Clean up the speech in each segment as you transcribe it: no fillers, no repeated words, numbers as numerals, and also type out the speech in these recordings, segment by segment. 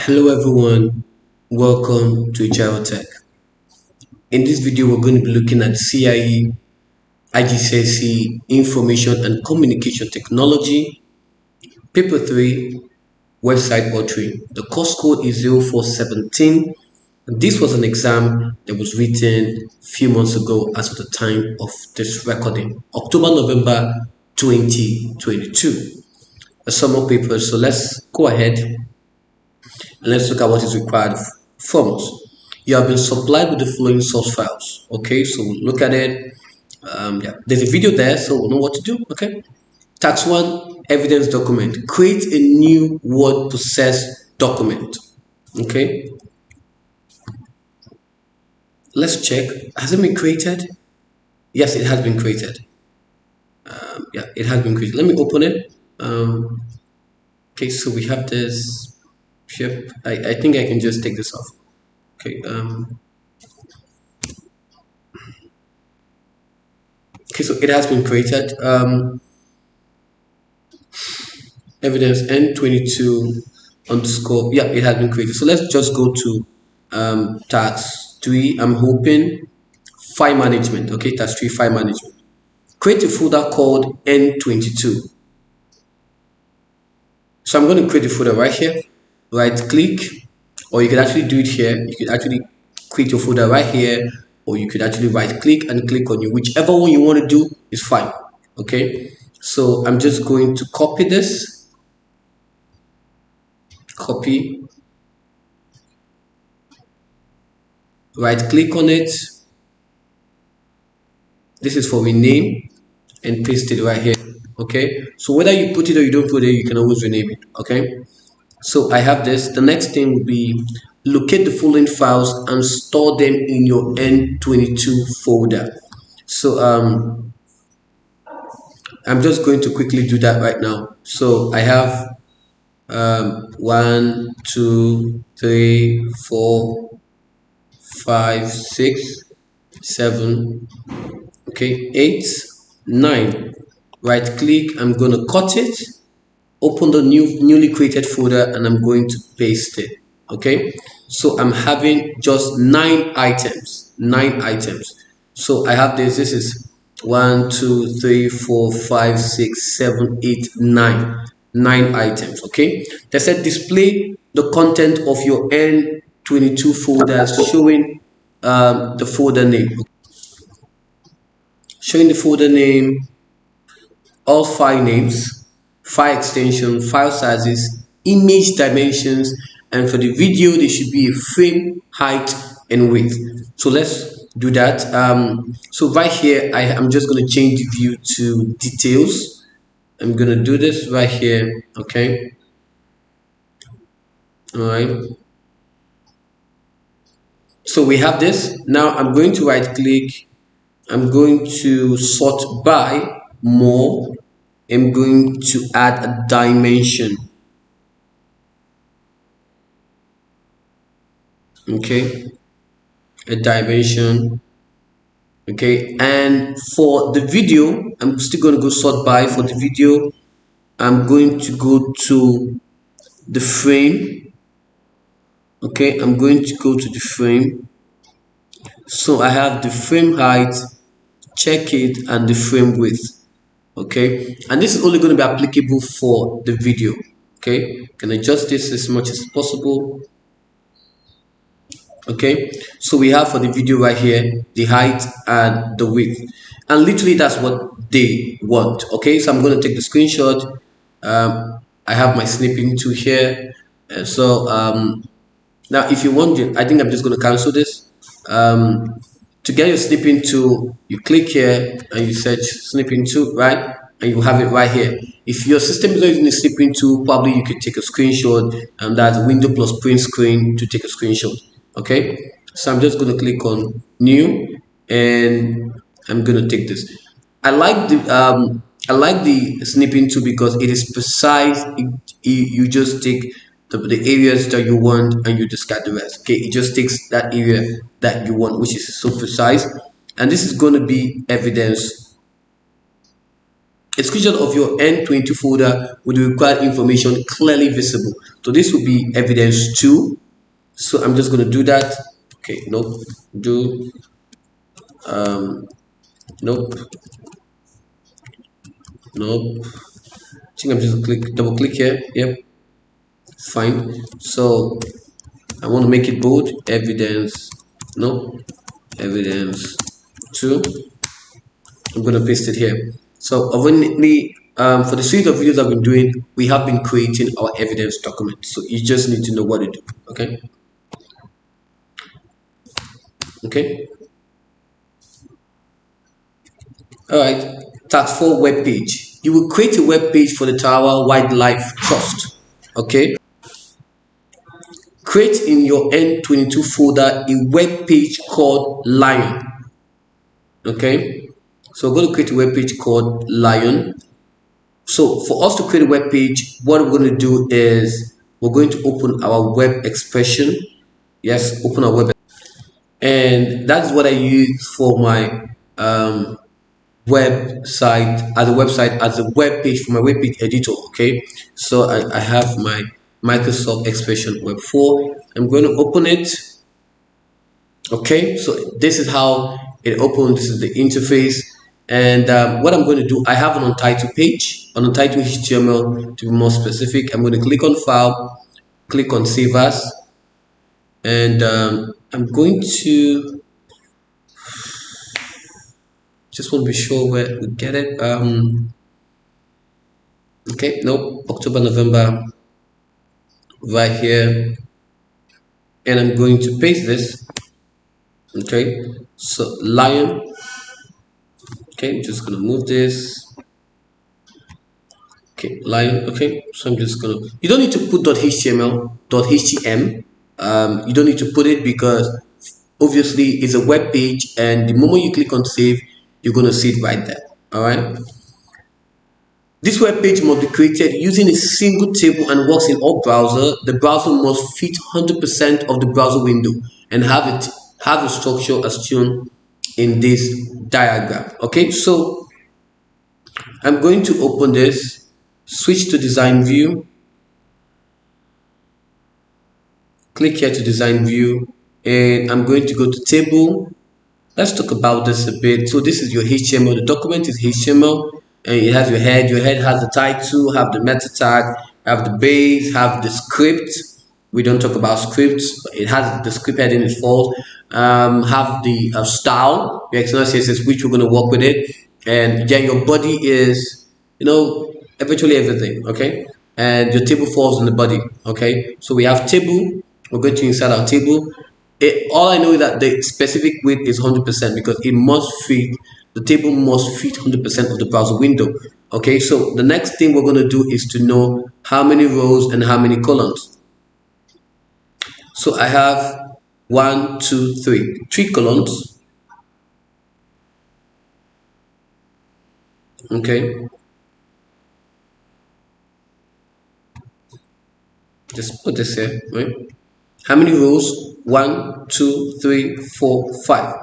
Hello everyone, welcome to Ajiro Tech. In this video, we're going to be looking at CIE, IGCSE Information and Communication Technology, Paper 3, Website Authoring. The course code is 0417. This was an exam that was written a few months ago as of the time of this recording, October-November 2022. A summer paper, so let's go ahead and let's look at what is required from us. You have been supplied with the following source files. Okay, so we'll look at it. There's a video there, so we'll know what to do. Okay, tax 1, evidence document. Create a new word process document. Okay, let's check. Has it been created? Yes, it has been created. It has been created. Let me open it. Okay, so we have this. Yep, I think I can just take this off. Okay. Okay, so it has been created. Evidence N22 underscore. Yeah, it has been created. So let's just go to task 3. I'm hoping file management. Okay, task 3, file management. Create a folder called N22. So I'm going to create a folder right here. Right click, or you can actually do it here. You could actually create your folder right here, or you could actually right click and click on you. Whichever one you want to do is fine. Okay, so I'm just going to copy this, copy, right click on it. This is for rename, and paste it right here. Okay, so whether you put it or you don't put it, you can always rename it. Okay, so I have this. The next thing will be locate the following files and store them in your N22 folder. So I'm just going to quickly do that right now. So I have 1, 2, 3, 4, 5, 6, 7, okay, 8, 9. Right click, I'm going to cut it, open the newly created folder, and I'm going to paste it. Okay, so I'm having just 9 items. So I have this is 1, 2, 3, 4, 5, 6, 7, 8, 9 items. Okay, they said display the content of your N22 folders, showing the folder name, all file names, file extension, file sizes, image dimensions, and for the video there should be a frame height and width. So let's do that. So right here I'm just going to change the view to details. I'm going to do this right here. Okay, all right, so we have this. Now I'm going to right click, I'm going to sort by more. I'm going to add a dimension. Okay, a dimension. Okay, and for the video, I'm still going to go sort by. For the video, I'm going to go to the frame. Okay, I'm going to go to the frame. So I have the frame height, check it, and the frame width. Okay, and this is only going to be applicable for the video. Okay, can adjust this as much as possible. Okay, so we have for the video right here the height and the width, and literally that's what they want. Okay, so I'm going to take the screenshot. I have my snipping tool here, and so now if you want it, I think I'm just going to cancel this. To get your snipping tool, you click here and you search snipping tool, right, and you have it right here. If your system is not using the snipping tool, probably you could take a screenshot, and that's window plus print screen to take a screenshot. Okay, so I'm just going to click on new, and I'm going to take this. I like the snipping tool because it is precise. You just take the areas that you want and you discard the rest. Okay, it just takes that area that you want, which is so precise. And this is going to be evidence A screenshot of your N22 folder with the required information clearly visible. So this will be evidence 2. So I'm just going to do that. Okay, nope. Do nope, nope. I think I'm just double click here. Yep, fine. So I want to make it bold. Evidence, nope. Evidence 2. I'm going to paste it here. So obviously, for the series of videos I've been doing, we have been creating our evidence document. So you just need to know what to do. Okay. Okay. All right. Task 4, web page. You will create a web page for the Tower Wildlife Trust. Okay. Create in your N22 folder a web page called Lion. Okay. So we're going to create a web page called Lion. So for us to create a web page, what we're going to do is we're going to open our web expression. Yes, open our web, and that's what I use for my website as a web page for my web page editor. Okay, so I have my Microsoft Expression Web 4. I'm going to open it. Okay, so this is how it opens. This is the interface. And what I'm going to do, I have an untitled page, an untitled HTML to be more specific. I'm going to click on File, click on Save As, and I'm going to just want to be sure where we get it. Okay, nope, October, November, right here, and I'm going to paste this. Okay, so Lion. Okay, I'm just gonna move this. Okay, Lion. Okay, so I'm just gonna. You don't need to put .html, .htm. You don't need to put it because obviously it's a web page, and the moment you click on save, you're gonna see it right there. All right. This web page must be created using a single table and works in all browsers. The browser must fit 100% of the browser window and have a structure as shown in this diagram. Okay, so I'm going to open this, switch to design view, click here to design view, and I'm going to go to table. Let's talk about this a bit. So this is your HTML. The document is HTML, and it has your head. Your head has the title, have the meta tag, have the base, have the script. We don't talk about scripts, but it has the script heading is false. Have the style, your external CSS, which we're going to work with it, and then your body is, eventually everything. Okay, and your table falls in the body. Okay, so we have table. We're going to insert our table. All I know is that the specific width is 100% because it must fit, the table must fit 100% of the browser window. Okay, so the next thing we're going to do is to know how many rows and how many columns. So I have 1, 2, 3, 3 columns. Okay, just put this here, right? How many rows? 1, 2, 3, 4, 5.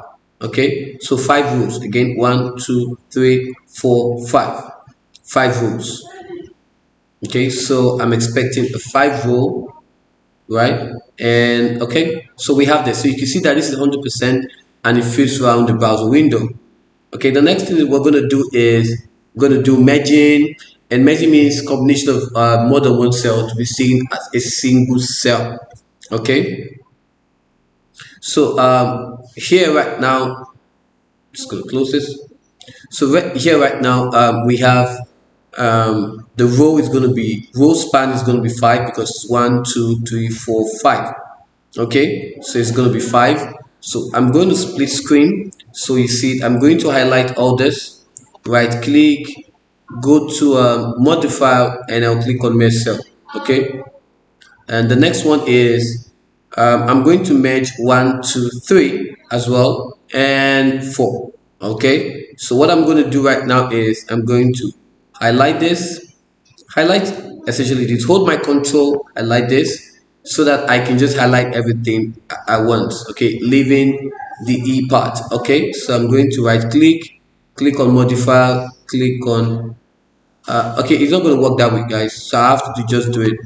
Okay, so 5 rows. Again, 1, 2, 3, 4, 5. 5 rows. Okay, so I'm expecting a 5 row, right? And okay, so we have this. So you can see that this is 100% and it fits around the browser window. Okay, the next thing that we're going to do is we're going to do merging, and merging means combination of more than one cell to be seen as a single cell. Okay, so here right now, just going to close this. So right here right now, we have the row is going to be, row span is going to be 5 because it's 1, 2, 3, 4, 5. Okay, so it's going to be 5. So I'm going to split screen. So you see, I'm going to highlight all this, right click, go to modify, and I'll click on merge cell. Okay, and the next one is I'm going to merge 1, 2, 3 as well, and 4. Okay, so what I'm going to do right now is I'm going to highlight this, highlight essentially this, hold my control, highlight this so that I can just highlight everything at once. Okay, leaving the E part. Okay, so I'm going to right click, click on modify, click on Okay, it's not going to work that way, guys. So I have to just do it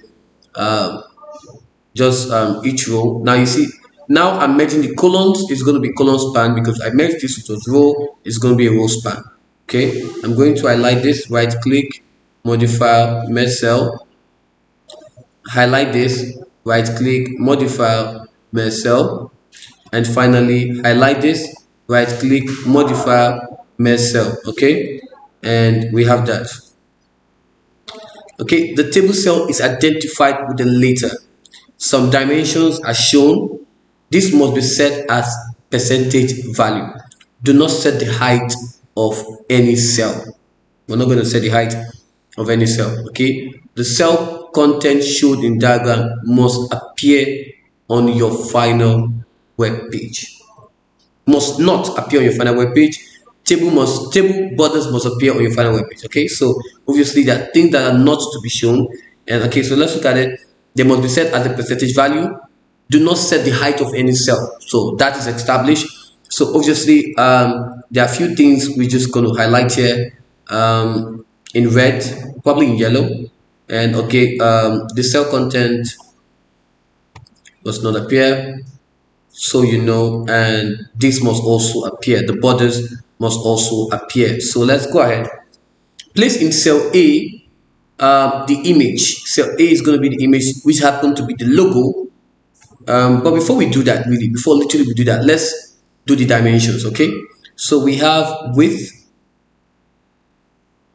just each row. Now you see, now I'm merging the columns. It's going to be column span because I merged this with a row. It's going to be a row span. Okay, I'm going to highlight this, right click, modify, merge cell, highlight this, right click, modify, merge cell, and finally highlight this, right click, modify, merge cell. Okay, and we have that. Okay, the table cell is identified with the letter. Some dimensions are shown. This must be set as percentage value. Do not set the height of any cell. We're not going to set the height of any cell. Okay, the cell content showed in diagram must appear on your final web page. Must not appear on your final web page. Table borders must appear on your final web page. Okay, so obviously there are things that are not to be shown. And okay, so let's look at it. They must be set as a percentage value. Do not set the height of any cell. So that is established. So obviously there are a few things we're just going to highlight here in red, probably in yellow. And okay, the cell content must not appear, so you know, and this must also appear. The borders must also appear. So let's go ahead. Place in cell A the image. Cell A is going to be the image which happen to be the logo. But before we do that, really, before literally we do that, let's do the dimensions. Okay, so we have width.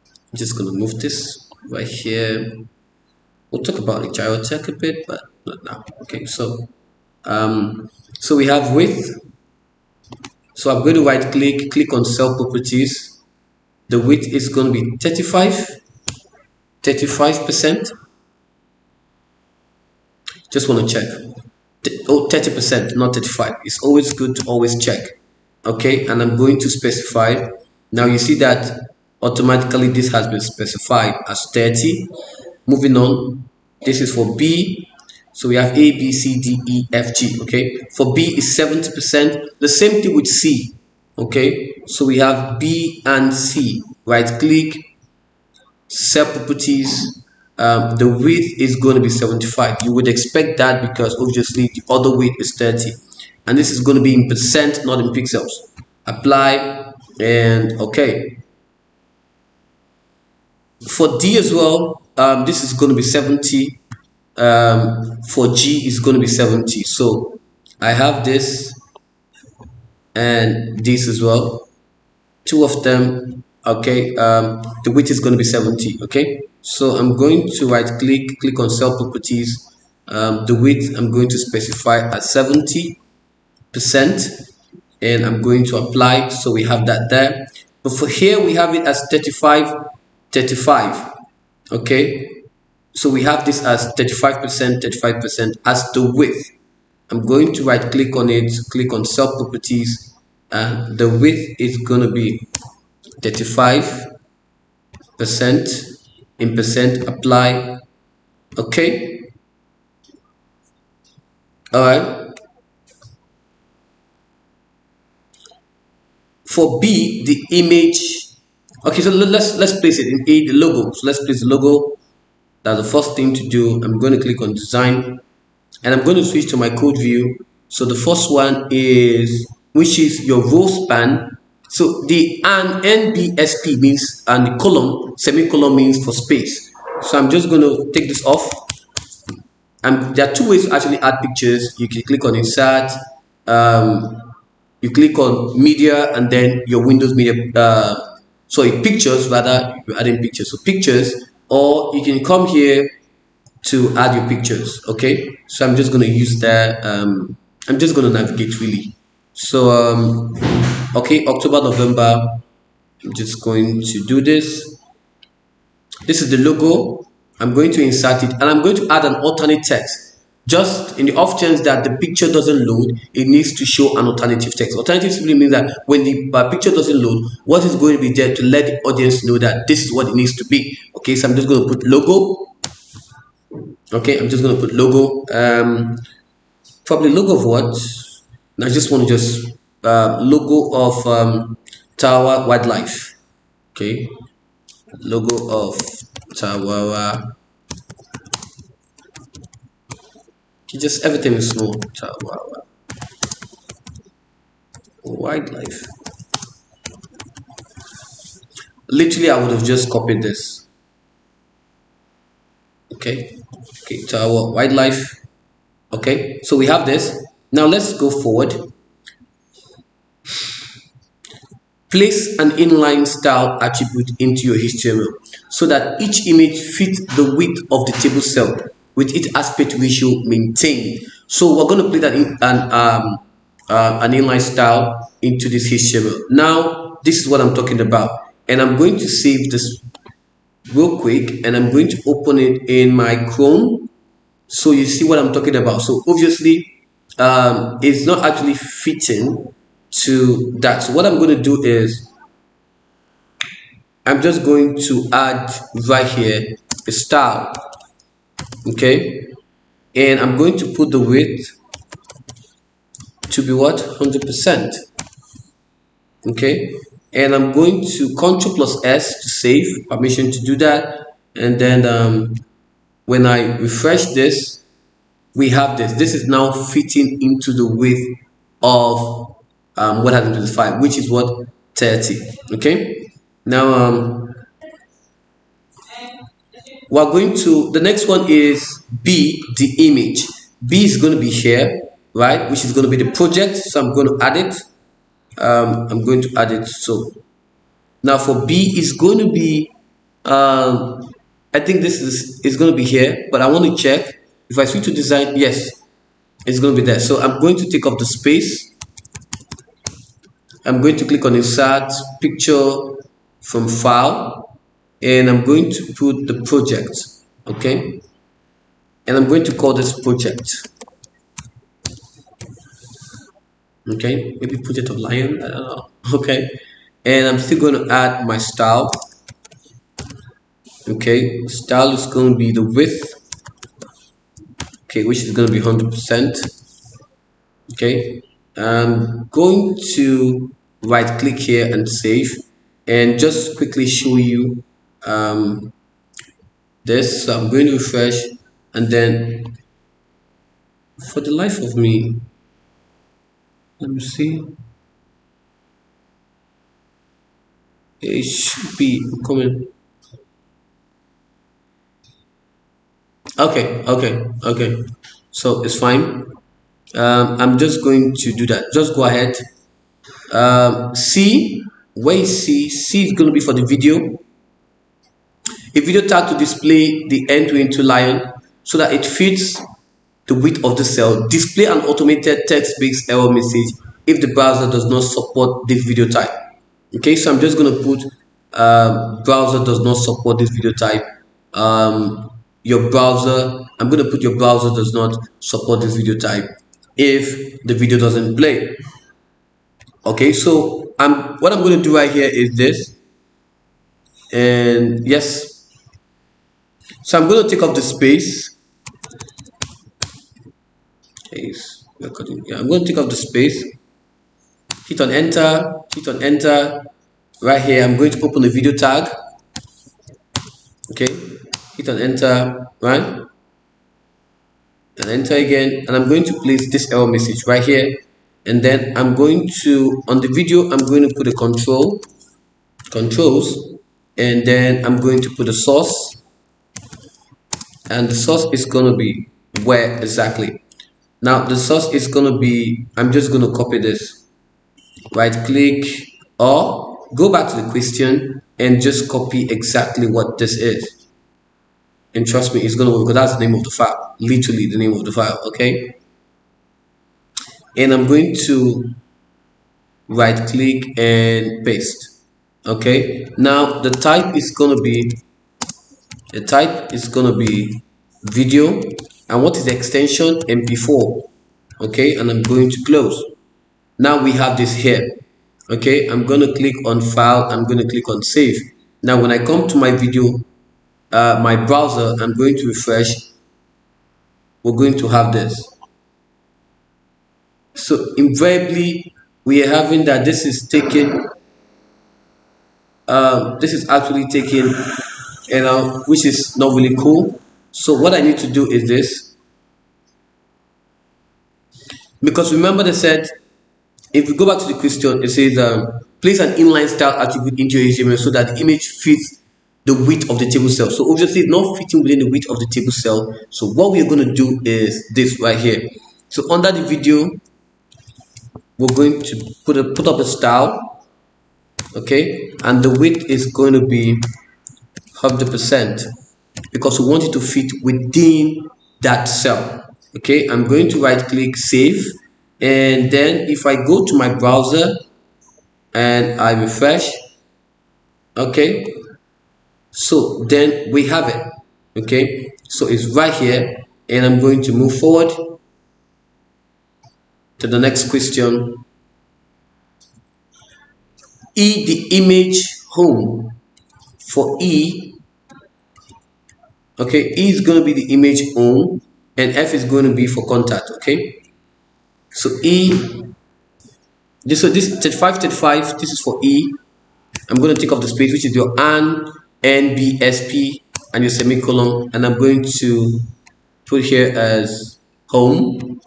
I'm just going to move this right here. We'll talk about Ajiro Tech a bit, but not now. Okay, so we have width. So I'm going to right click, click on cell properties. The width is going to be 35%. Just want to check. Oh, 30%, not 35. It's always good to always check. Okay, and I'm going to specify. Now you see that automatically this has been specified as 30. Moving on, this is for B. So we have A, B, C, D, E, F, G. Okay, for B is 70%. The same thing with C. Okay, so we have B and C. Right click, cell properties. The width is going to be 75. You would expect that because obviously the other width is 30, and this is going to be in percent, not in pixels. Apply, and okay. For D as well, this is going to be 70. For G is going to be 70. So I have this and this as well, two of them. Okay, the width is going to be 70. Okay, so I'm going to right click on cell properties. The width I'm going to specify as 70%, and I'm going to apply. So we have that there, but for here we have it as 35. Okay, so we have this as 35% as the width. I'm going to right click on it, click on cell properties, and the width is going to be 35% in percent. Apply. Okay, all right. For B, the image. Okay, so let's place it in A, the logo. So let's place the logo. That's the first thing to do. I'm going to click on design, and I'm going to switch to my code view. So the first one is, which is your row span. So the NBSP means, and the column, semicolon means for space. So I'm just going to take this off. And there are two ways to actually add pictures. You can click on insert, you click on media, and then your Windows media, sorry, pictures rather, you're adding pictures. So pictures, or you can come here to add your pictures. Okay, so I'm just going to use that. I'm just going to navigate really. So okay, October, November. I'm just going to do this. This is the logo. I'm going to insert it, and I'm going to add an alternate text. Just in the off chance that the picture doesn't load, it needs to show an alternative text. Alternative simply means that when the picture doesn't load, what is going to be there to let the audience know that this is what it needs to be. Okay, so I'm just going to put logo. Okay, I'm just going to put logo. Probably logo of what? I just want to logo of Tower Wildlife. Okay, logo of Tawara. Just everything is small. Tawara wildlife. Literally, I would have just copied this. Okay, okay, Tawara wildlife. Okay, so we have this. Now let's go forward. Place an inline style attribute into your HTML so that each image fits the width of the table cell with its aspect ratio maintained. So we're going to place an inline style into this HTML. Now this is what I'm talking about, and I'm going to save this real quick, and I'm going to open it in my Chrome so you see what I'm talking about. So obviously it's not actually fitting to that. So what I'm going to do is I'm just going to add right here a style, okay, and I'm going to put the width to be what, 100%, okay, and I'm going to Ctrl plus S to save, permission to do that, and then when I refresh this, we have this. This is now fitting into the width of what has been specified, which is what, 30. Okay. Now we're going to, the next one is B, the image. B is going to be here, right? Which is going to be the project. So I'm going to add it. I'm going to add it. So now for B is going to be, I think this is going to be here, but I want to check. If I switch to design, yes, it's going to be there. So I'm going to take off the space. I'm going to click on insert picture from file, and I'm going to put the project, okay, and I'm going to call this project, okay, maybe project of lion, I don't know, okay, and I'm still going to add my style, okay. Style is going to be the width, okay, which is going to be 100%, okay. I'm going to right click here and save, and just quickly show you this. So I'm going to refresh, and then for the life of me, let me see, it should be coming. Okay, so it's fine. I'm just going to do that. Just go ahead. C, where is C? C is going to be for the video. A video tag to display the end to into lion so that it fits the width of the cell. Display an automated text-based error message if the browser does not support this video type. Okay, so I'm just going to put browser does not support this video type. Your browser, I'm going to put your browser does not support this video type if the video doesn't play. Okay, so what I'm going to do right here is this, and yes, so I'm going to take off the space. Okay, yeah, I'm going to take off the space. Hit on enter. Hit on enter. Right here, I'm going to open the video tag. Okay, hit on enter, right? And enter again, and I'm going to place this error message right here, and then I'm going to, on the video, I'm going to put a controls, and then I'm going to put a source, and the source is going to be where exactly. Now the source is going to be, I'm just going to copy this, right click, or go back to the question and just copy exactly what this is, and trust me, it's going to work, because that's the name of the file, literally the name of the file. Okay, and I'm going to right click and paste. Okay, now the type is going to be, video, and what is the extension? MP4. Okay, and I'm going to close. Now we have this here. Okay, I'm going to click on file, I'm going to click on save. Now when I come to my video, my browser, I'm going to refresh, we're going to have this. So invariably we are having that this is taken This is actually taking, which is not really cool. So what I need to do is this, because remember they said, if we go back to the question, it says place an inline style attribute into your HTML so that the image fits the width of the table cell. So obviously it's not fitting within the width of the table cell. So what we're going to do is this right here. So under the video, we're going to put up a style, okay, and the width is going to be 100% because we want it to fit within that cell. Okay, I'm going to right click save, and then if I go to my browser and I refresh, okay, so then we have it. Okay, so it's right here, and I'm going to move forward to the next question. The image home. For okay, E is going to be the image home, and F is going to be for contact. Okay, so this 35, this is for I'm going to take off the space, which is your NBSP and your semicolon, and I'm going to put here as home.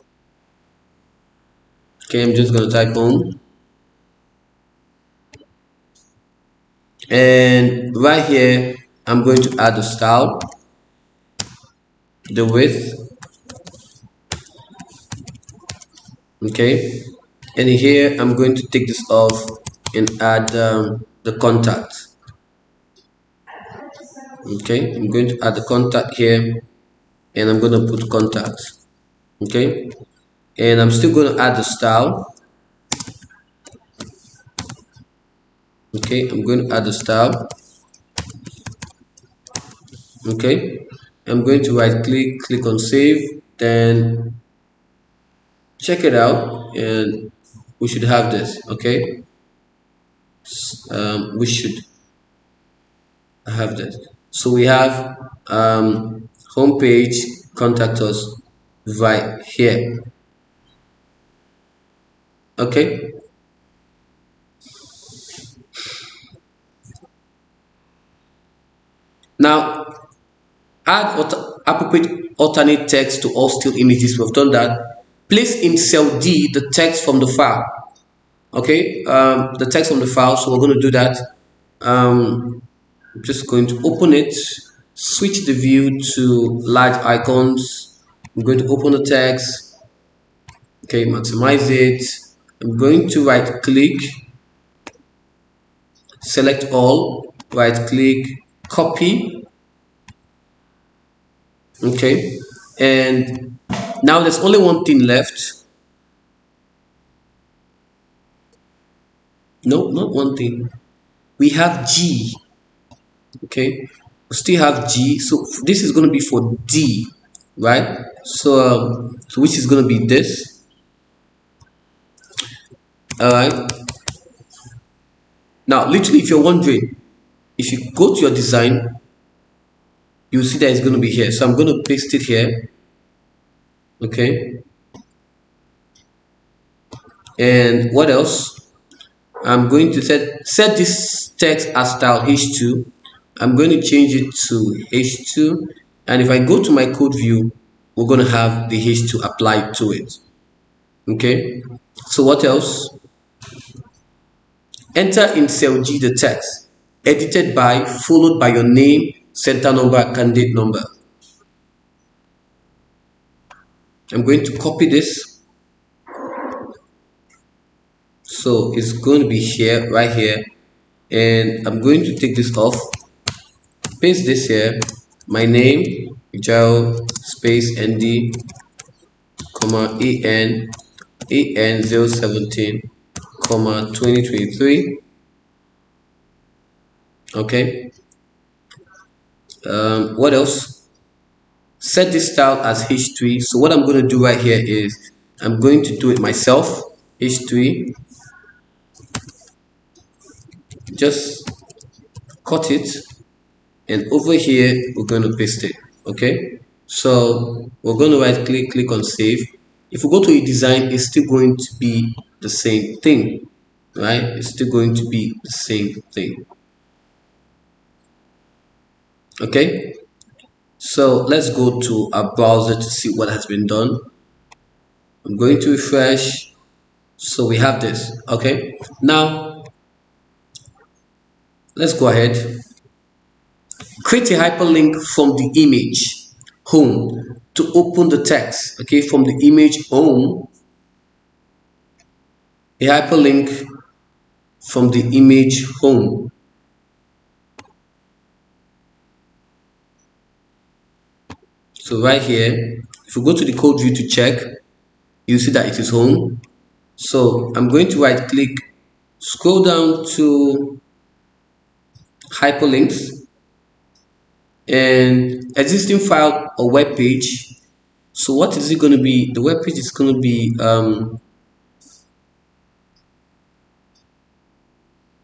Okay, I'm just going to type home, and right here I'm going to add the style, the width, okay, and here I'm going to take this off and add the contact. Okay, I'm going to add the contact here, and I'm going to put contacts. Okay, and I'm still going to add the style. Okay, I'm going to add the style. Okay, I'm going to right click on save, then check it out, and we should have this. Okay, we should have this. So we have home page, contact us right here. Okay, now add appropriate alternate text to all still images. We've done that. Place in cell D the text from the file. Okay, the text from the file. So we're going to do that. I'm just going to open it, switch the view to large icons. I'm going to open the text. Okay, maximize it. I'm going to right click, select all, right click, copy. Okay, and now there's only one thing left. No, not one thing. We have G. Okay, we still have G. So this is going to be for D, right? So, so which is going to be this. All right. Now, literally, if you're wondering, if you go to your design, you'll see that it's going to be here. So I'm going to paste it here. Okay. And what else? I'm going to set this text as style H2. I'm going to change it to H2. And if I go to my code view, we're going to have the H2 applied to it. Okay. So what else? Enter in cell G the text, edited by, followed by your name, center number, candidate number. I'm going to copy this. So it's going to be here, right here. And I'm going to take this off, paste this here, my name, Ajiro space ND, comma AN 017, comma 2023. Okay. What else? Set this style as H3. So what I'm going to do right here is I'm going to do it myself. H3. Just cut it, and over here we're going to paste it. Okay. So we're going to right click on save. If we go to a design, it's still going to be the same thing, right? It's still going to be the same thing. Okay, so let's go to our browser to see what has been done. I'm going to refresh. So we have this. Okay, now let's go ahead. Create a hyperlink from the image home to open the text. Okay, from the image home, a hyperlink from the image home. So right here, if you go to the code view to check, you see that it is home. So I'm going to right click, scroll down to hyperlinks and existing file or web page. So what is it going to be? The web page is going to be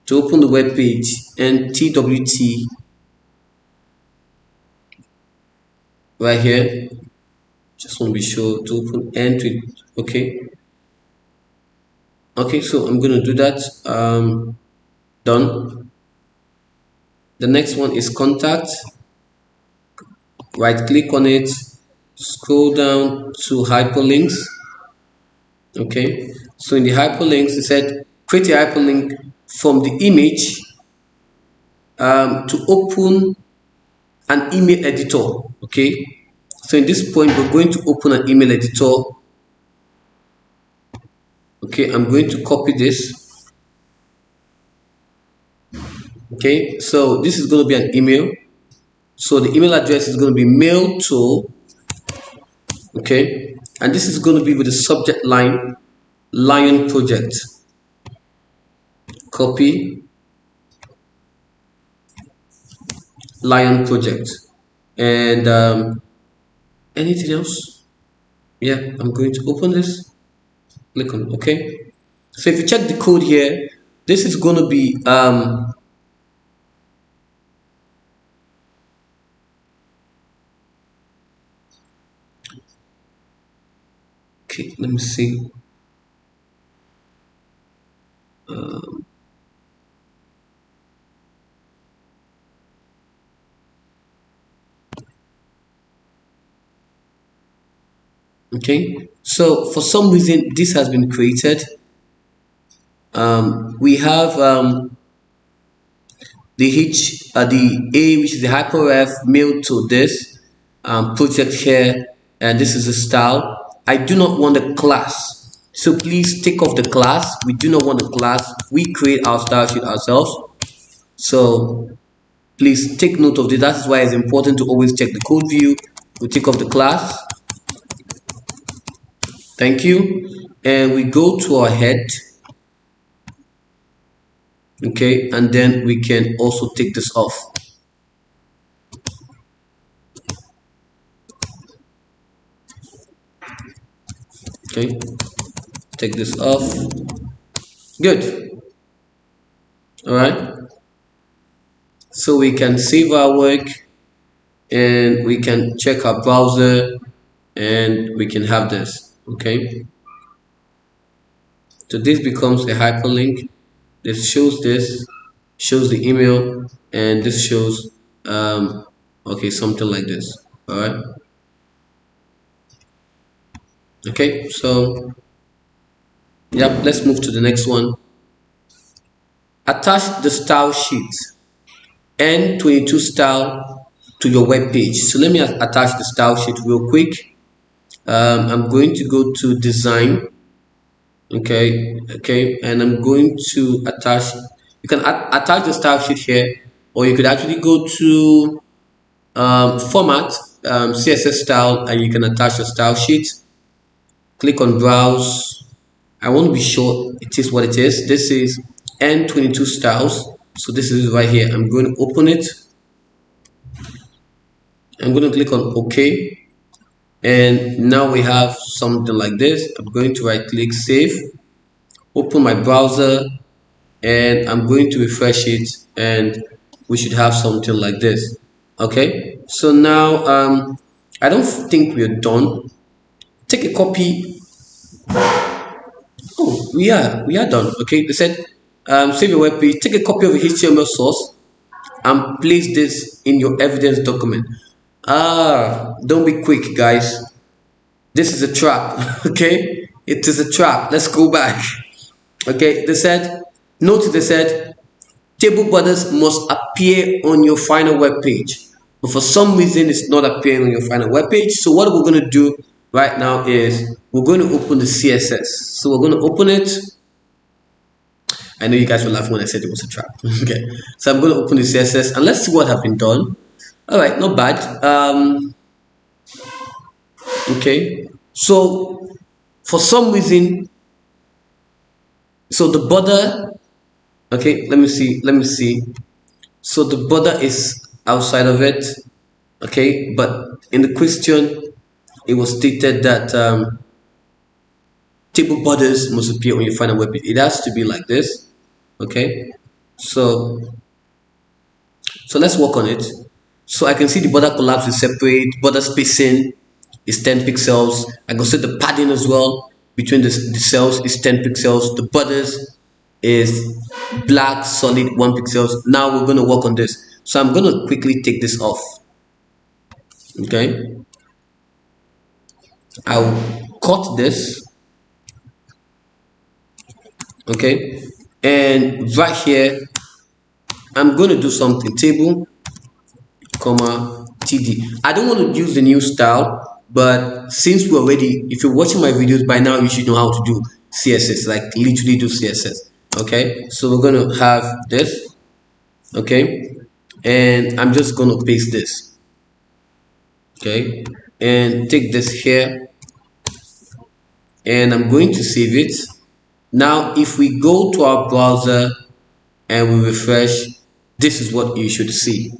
to open the web page and TWT right here. Just want to be sure to open and to okay. Okay, so I'm going to do that. Done. The next one is contact. Right click on it, scroll down to hyperlinks. Okay, so in the hyperlinks, it said create a hyperlink from the image to open an email editor. Okay, so in this point, we're going to open an email editor. Okay, I'm going to copy this. Okay, so this is going to be an email. So the email address is going to be mail to, okay, and this is going to be with the subject line Lion Project. Copy Lion Project. And anything else? Yeah, I'm going to open this. Click on OK. So if you check the code here, this is going to be okay, let me see. Okay, so for some reason this has been created. We have the A, which is the hyperref mail to this project here, and this is a style. I do not want a class, so please take off the class. We do not want a class. We create our style sheet ourselves, so please take note of this. That's why it's important to always check the code view. We take off the class. Thank you, and we go to our head. Okay, and then we can also take this off. Okay, take this off. Good. All right, so we can save our work and we can check our browser and we can have this. Okay, so this becomes a hyperlink. This shows the email, and this shows okay, something like this. All right. Okay, so yeah, let's move to the next one. Attach the style sheet N22 style to your web page. So let me attach the style sheet real quick. I'm going to go to design. Okay, and I'm going to attach. You can attach the style sheet here, or you could actually go to format, CSS style, and you can attach your style sheet. Click on browse. I want to be sure it is what it is. This is N22 styles. So this is right here. I'm going to open it. I'm going to click on OK. And now we have something like this. I'm going to right click, save, open my browser, and I'm going to refresh it, and we should have something like this. Okay, so now I don't think we're done. Take a copy. Oh, we are done. Okay, they said save your web page, take a copy of the HTML source, and place this in your evidence document. Don't be quick, guys. This is a trap. Okay, it is a trap. Let's go back. Okay, they said, note they said, table borders must appear on your final web page, but for some reason it's not appearing on your final web page. So what we're going to do right now is we're going to open the CSS. So we're going to open it. I know you guys were laughing when I said it was a trap. Okay, so I'm going to open the CSS and let's see what have been done. All right, not bad. Okay, so for some reason, so the border, okay, let me see. So the border is outside of it, okay, but in the question it was stated that table borders must appear on your final web page. It has to be like this. Okay, so let's work on it. So I can see the border collapse is separate, border spacing is 10 pixels. I can see the padding as well between the cells is 10 pixels. The borders is black solid 1 pixels. Now we're going to work on this. So I'm going to quickly take this off. Okay, I'll cut this. Okay, and right here I'm going to do something, table comma td. I don't want to use the new style, but since we're already, if you're watching my videos by now, you should know how to do CSS, like literally do CSS. Okay, so we're going to have this. Okay, and I'm just going to paste this. Okay, and take this here and I'm going to save it. Now if we go to our browser and we refresh, this is what you should see.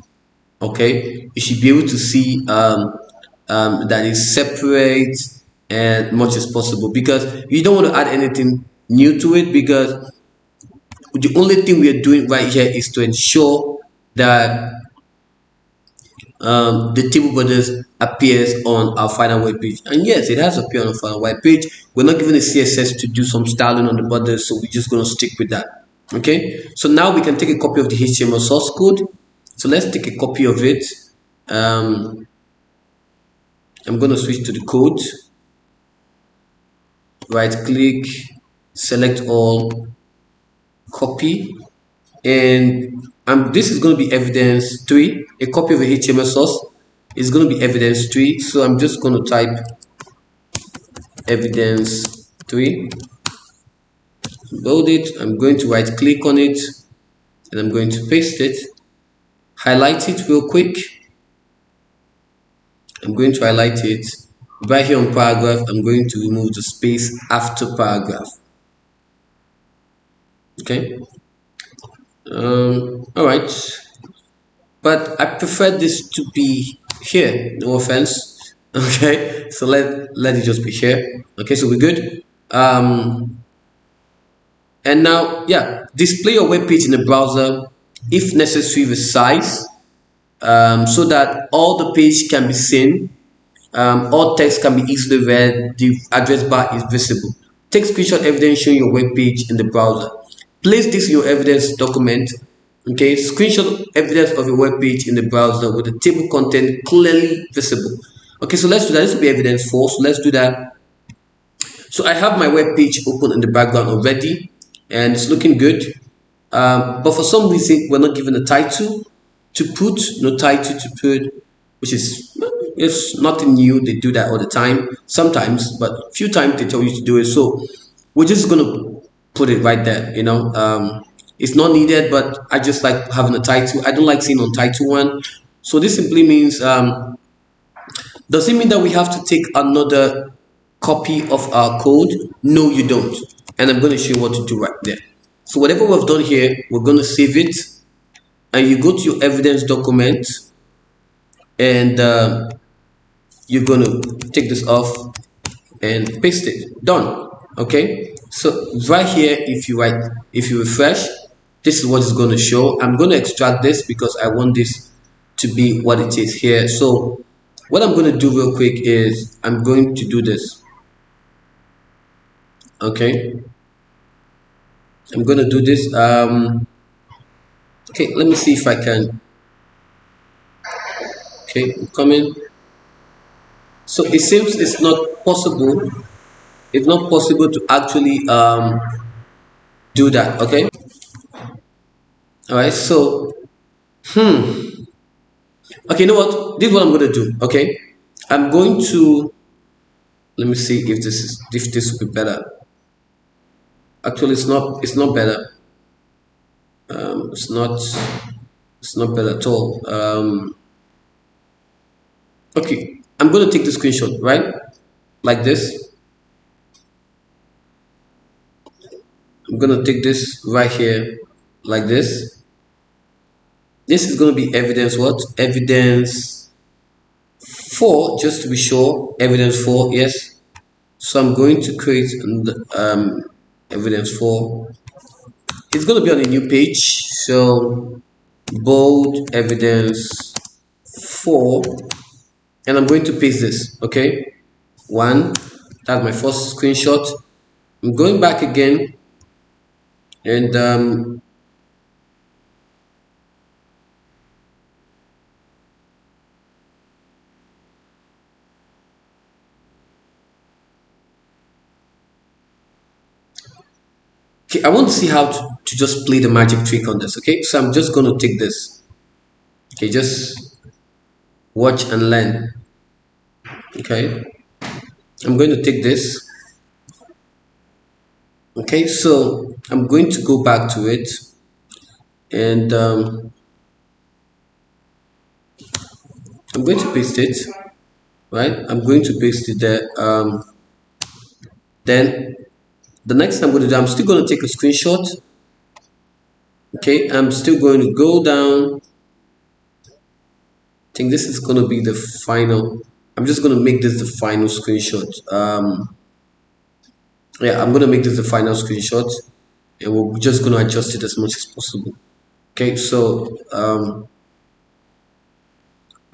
Okay, you should be able to see that is separate and much as possible, because you don't want to add anything new to it, because the only thing we are doing right here is to ensure that the table borders appears on our final web page. And yes, it has appeared on our final web page. We're not given a CSS to do some styling on the borders, so we're just going to stick with that. Okay, so now we can take a copy of the HTML source code. So let's take a copy of it. I'm going to switch to the code. Right click, select all, copy, and this is going to be evidence 3. A copy of a HTML source is going to be evidence 3. So I'm just going to type evidence 3, load it. I'm going to right click on it and I'm going to paste it, highlight it real quick. I'm going to highlight it. Right here on paragraph, I'm going to remove the space after paragraph. Okay, all right, but I prefer this to be here, no offense. Okay, so let it just be here. Okay, so we're good. And now, yeah, display your web page in the browser, if necessary with size, so that all the page can be seen. All text can be easily read. The address bar is visible. Take screenshot evidence showing your web page in the browser. Place this in your evidence document. Okay, screenshot evidence of your web page in the browser with the table content clearly visible. Okay, so let's do that. This will be evidence 4. So let's do that. So I have my web page open in the background already, and it's looking good. But for some reason, we're not given a title to put, no title to put, which is, it's nothing new. They do that all the time, sometimes, but a few times they tell you to do it. So we're just gonna put it right there. You know, it's not needed, but I just like having a title. I don't like seeing on title one. So this simply means, does it mean that we have to take another copy of our code? No, you don't. And I'm going to show you what to do right there. So whatever we've done here, we're going to save it, and you go to your evidence document, and you're going to take this off and paste it. Done. Okay, so right here, if you refresh, this is what it's going to show. I'm going to extract this because I want this to be what it is here. So what I'm going to do real quick is I'm going to do this. Okay, I'm going to do this. Okay, let me see if I can Okay, I'm coming. So it seems it's not possible. It's not possible to actually do that. Okay. All right. So okay, you know what? This is what I'm going to do. Okay, I'm going to let me see if this will be better. Actually, it's not. It's not better. It's not. It's not better at all. Okay, I'm going to take the screenshot right like this. I'm going to take this right here like this. This is going to be evidence what? Evidence 4, just to be sure. Evidence 4, yes. So I'm going to create evidence 4. It's going to be on a new page. So bold evidence 4, and I'm going to paste this. Okay, 1. That's my first screenshot. I'm going back again, and okay, I want to see how to just play the magic trick on this. Okay, so I'm just going to take this. Okay, just watch and learn. Okay, I'm going to take this. Okay, so I'm going to go back to it, and I'm going to paste it. Right, I'm going to paste it there. Then the next thing I'm going to do, I'm still going to take a screenshot. Okay, I'm still going to go down. I think this is going to be the final. I'm just going to make this the final screenshot. Yeah, I'm going to make this the final screenshot, and we're just going to adjust it as much as possible. Okay, so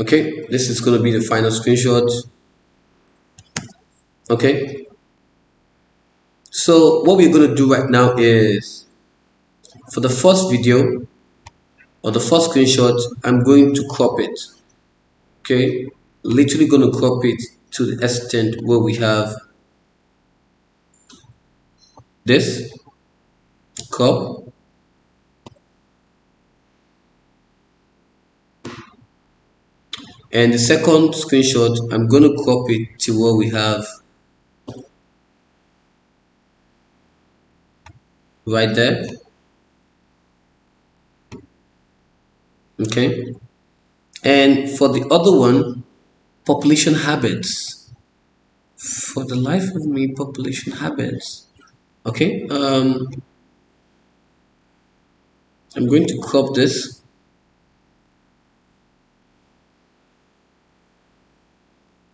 okay, this is going to be the final screenshot. Okay, so what we're going to do right now is for the first video or the first screenshot, I'm going to crop it. Okay, literally going to crop it to the extent where we have this crop. And the second screenshot, I'm going to crop it to where we have right there. Okay, and for the other one, population habits. For the life of me, population habits. Okay, I'm going to crop this.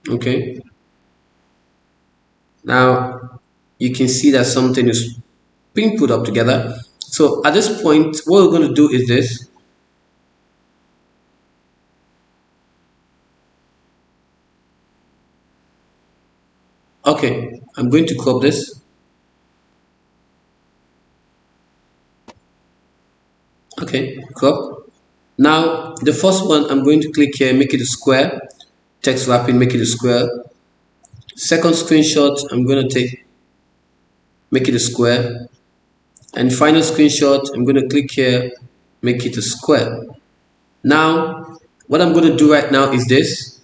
Okay, now you can see that something is being put up together. So at this point, what we're going to do is this. Okay, I'm going to crop this. Okay, crop. Now the first one, I'm going to click here, make it a square. Text wrapping, make it a square. Second screenshot, I'm going to take, make it a square. And final screenshot, I'm going to click here, make it a square. Now what I'm going to do right now is this.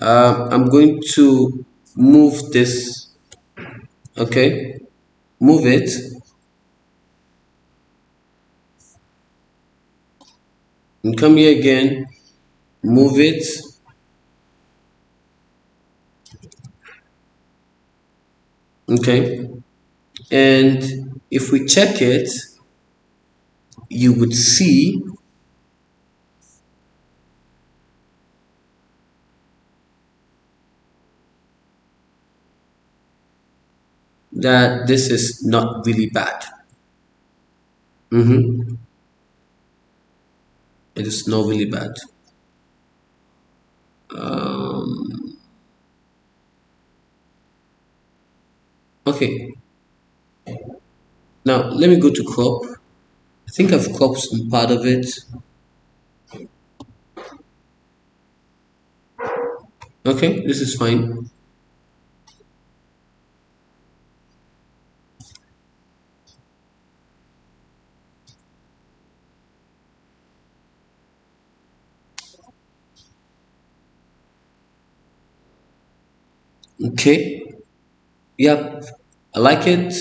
I'm going to move this. Okay, move it. And come here again, move it. Okay, and if we check it, you would see that this is not really bad. It is not really bad. Okay, now let me go to crop. I think I've cropped some part of it. Okay, this is fine. Okay, yep, I like it.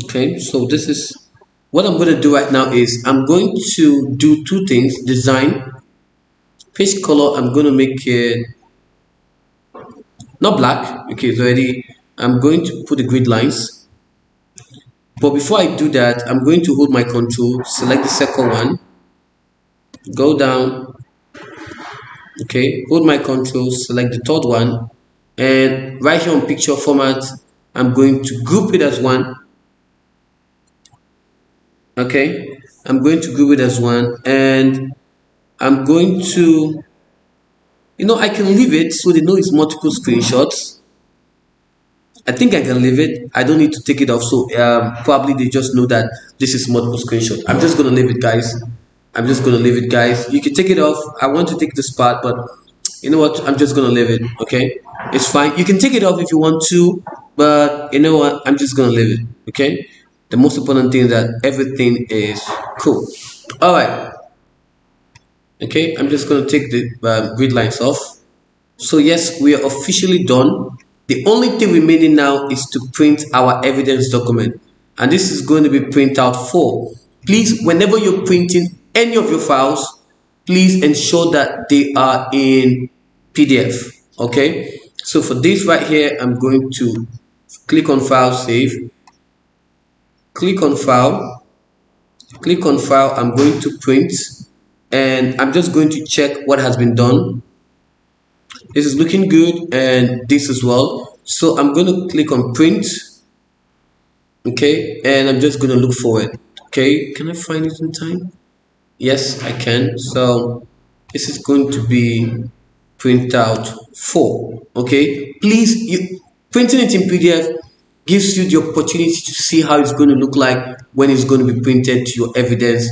Okay, so this is what I'm going to do right now is I'm going to do two things. Design page color, I'm going to make it not black. Okay, it's already, I'm going to put the grid lines. But before I do that, I'm going to hold my control, select the second one, go down. Okay, hold my control, select the third one, and right here on picture format, I'm going to group it as one. Okay, I'm going to group it as one, and I'm going to, I can leave it so they know it's multiple screenshots. I think I can leave it. I don't need to take it off. So probably they just know that this is multiple screenshot. I'm just gonna leave it, guys. I'm just gonna leave it, guys. You can take it off. I want to take this part, but you know what? I'm just gonna leave it. Okay, it's fine. You can take it off if you want to, but you know what? I'm just gonna leave it. Okay. The most important thing is that everything is cool. All right. Okay. I'm just gonna take the grid lines off. So yes, we are officially done. The only thing remaining now is to print our evidence document. And this is going to be print out 4. Please, whenever you're printing any of your files, please ensure that they are in PDF. Okay. So for this right here, I'm going to click on File, Save. Click on File. Click on File. I'm going to print. And I'm just going to check what has been done. This is looking good, and this as well. So I'm going to click on print. Okay, and I'm just going to look for it. Okay, can I find it in time? Yes, I can. So this is going to be print out 4. Okay, please, you printing it in PDF gives you the opportunity to see how it's going to look like when it's going to be printed to your evidence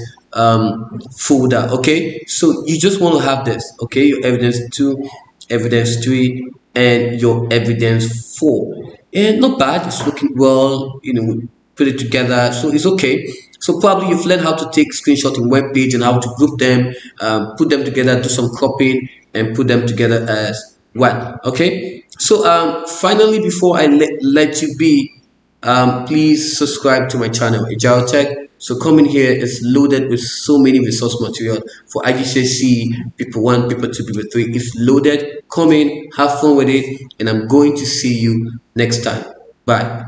folder. Okay, so you just want to have this. Okay, your evidence 2, evidence 3, and your evidence 4, and not bad. It's looking well. Put it together, so it's okay. So probably you've learned how to take screenshot in web page and how to group them, put them together, do some cropping, and put them together as one. Okay. So finally, before I let you be, please subscribe to my channel, Ajiro Tech. So coming here is loaded with so many resource material for IGCSE People 1, People 2, People 3. It's loaded. Come in, have fun with it, and I'm going to see you next time. Bye.